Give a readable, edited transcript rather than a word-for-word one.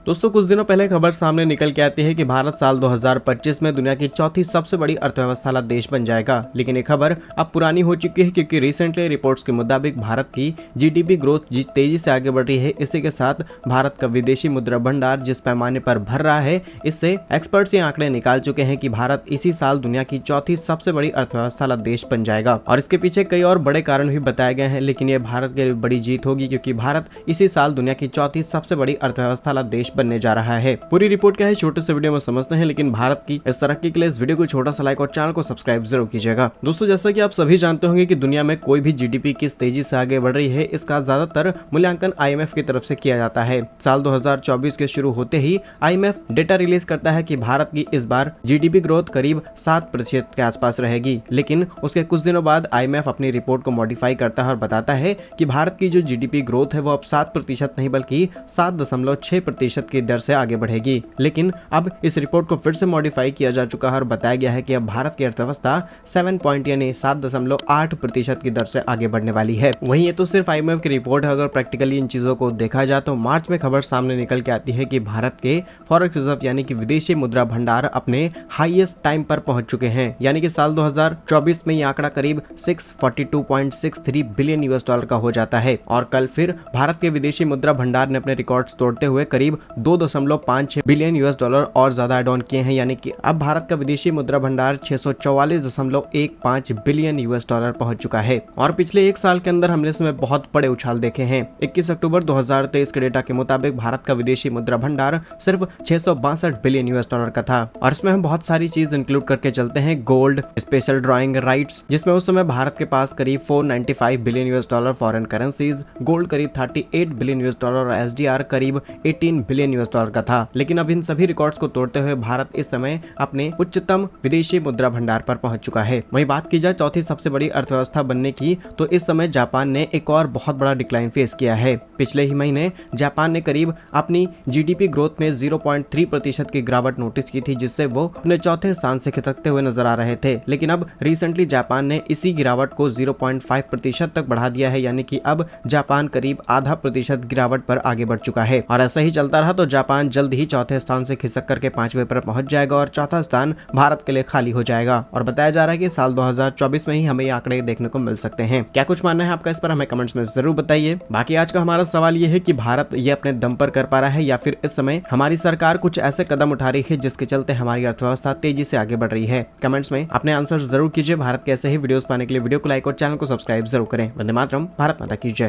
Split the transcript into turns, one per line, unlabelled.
दोस्तों कुछ दिनों पहले खबर सामने निकल के आती है कि भारत साल 2025 में दुनिया की चौथी सबसे बड़ी अर्थव्यवस्था वाला देश बन जाएगा। लेकिन ये खबर अब पुरानी हो चुकी है क्योंकि रिसेंटली रिपोर्ट्स के मुताबिक भारत की जीडीपी ग्रोथ तेजी से आगे बढ़ रही है। इसी के साथ भारत का विदेशी मुद्रा भंडार जिस पैमाने पर भर रहा है, इससे एक्सपर्ट्स ये आंकड़े निकाल चुके हैं कि भारत इसी साल दुनिया की चौथी सबसे बड़ी अर्थव्यवस्था वाला देश बन जाएगा। और इसके पीछे कई और बड़े कारण भी बताए गए हैं, लेकिन ये भारत के लिए बड़ी जीत होगी क्योंकि भारत इसी साल दुनिया की चौथी सबसे बड़ी अर्थव्यवस्था वाला देश बनने जा रहा है। पूरी रिपोर्ट क्या है छोटे से वीडियो में समझते हैं, लेकिन भारत की इस तरक्की के लिए इस वीडियो को छोटा सा लाइक और चैनल को सब्सक्राइब जरूर कीजिएगा। दोस्तों जैसा कि आप सभी जानते होंगे कि दुनिया में कोई भी जीडीपी किस तेजी से आगे बढ़ रही है, इसका ज्यादातर मूल्यांकन आईएमएफ की तरफ से किया जाता है। साल 2024 के शुरू होते ही आईएमएफ डेटा रिलीज करता है कि भारत की इस बार जीडीपी ग्रोथ करीब 7% के आसपास रहेगी। लेकिन उसके कुछ दिनों बाद आईएमएफ अपनी रिपोर्ट को मॉडिफाई करता है और बताता है कि भारत की जो जीडीपी ग्रोथ है वो अब 7% नहीं बल्कि 7.6% की दर से आगे बढ़ेगी। लेकिन अब इस रिपोर्ट को फिर से मॉडिफाई किया जा चुका है और बताया गया है कि अब भारत की अर्थव्यवस्था 7.8% की दर से आगे बढ़ने वाली है। वहीं ये तो सिर्फ आईएमएफ की रिपोर्ट है। अगर प्रैक्टिकली इन चीजों को देखा जाए तो मार्च में खबर सामने निकल के आती है कि भारत के फॉरेक्स रिजर्व यानी कि विदेशी मुद्रा भंडार अपने हाईएस्ट टाइम पर पहुंच चुके हैं। यानी कि साल 2024 में ये आंकड़ा करीब 642.63 बिलियन यूएस डॉलर का हो जाता है। और कल फिर भारत के विदेशी मुद्रा भंडार ने अपने रिकॉर्ड्स तोड़ते हुए करीब 2.56 बिलियन यूएस डॉलर और ज्यादा एड ऑन किए हैं। यानी कि अब भारत का विदेशी मुद्रा भंडार 644.15 बिलियन यूएस डॉलर पहुंच चुका है। और पिछले एक साल के अंदर हमने इसमें बहुत बड़े उछाल देखे हैं। 21 अक्टूबर 2023 के डेटा के मुताबिक भारत का विदेशी मुद्रा भंडार सिर्फ 662 बिलियन यूएस डॉलर का था। और इसमें हम बहुत सारी चीज इंक्लूड करके चलते हैं। गोल्ड, स्पेशल ड्रॉइंग राइट्स, जिसमें उस समय भारत के पास करीब 495 billion US dollar foreign currencies, gold करीब 38 बिलियन यूएस डॉलर और एसडीआर करीब 18 बिलियन यूएस डॉलर का था। लेकिन अब इन सभी रिकॉर्ड्स को तोड़ते हुए भारत इस समय अपने उच्चतम विदेशी मुद्रा भंडार पर पहुंच चुका है। वहीं बात की जाए चौथी सबसे बड़ी अर्थव्यवस्था बनने की, तो इस समय जापान ने एक और बहुत बड़ा डिक्लाइन फेस किया है। पिछले ही महीने जापान ने करीब अपनी जीडीपी ग्रोथ में 0.3% की गिरावट नोटिस की थी, जिससे वो अपने चौथे स्थान से खिसकते हुए नजर आ रहे थे। लेकिन अब रिसेंटली जापान ने इसी गिरावट को 0.5% तक बढ़ा दिया है। यानी कि अब जापान करीब आधा प्रतिशत गिरावट पर आगे बढ़ चुका है। और ऐसा ही चलता रहा तो जापान जल्द ही चौथे स्थान से खिसक करके 5वें पर पहुंच जाएगा और चौथा स्थान भारत के लिए खाली हो जाएगा। और बताया जा रहा है कि साल 2024 में ही हमें ये आंकड़े देखने को मिल सकते हैं। क्या कुछ मानना है आपका इस पर, हमें कमेंट्स में जरूर बताइए। बाकी आज का हमारा सवाल ये है कि भारत ये अपने दम पर कर पा रहा है या फिर इस समय हमारी सरकार कुछ ऐसे कदम उठा रही है जिसके चलते हमारी अर्थव्यवस्था तेजी से आगे बढ़ रही है। कमेंट्स में अपने आंसर जरूर कीजिए। भारत के ऐसे ही वीडियोस पाने के लिए वीडियो को लाइक और चैनल को सब्सक्राइब जरूर करें। वंदे मातरम, भारत माता की जय।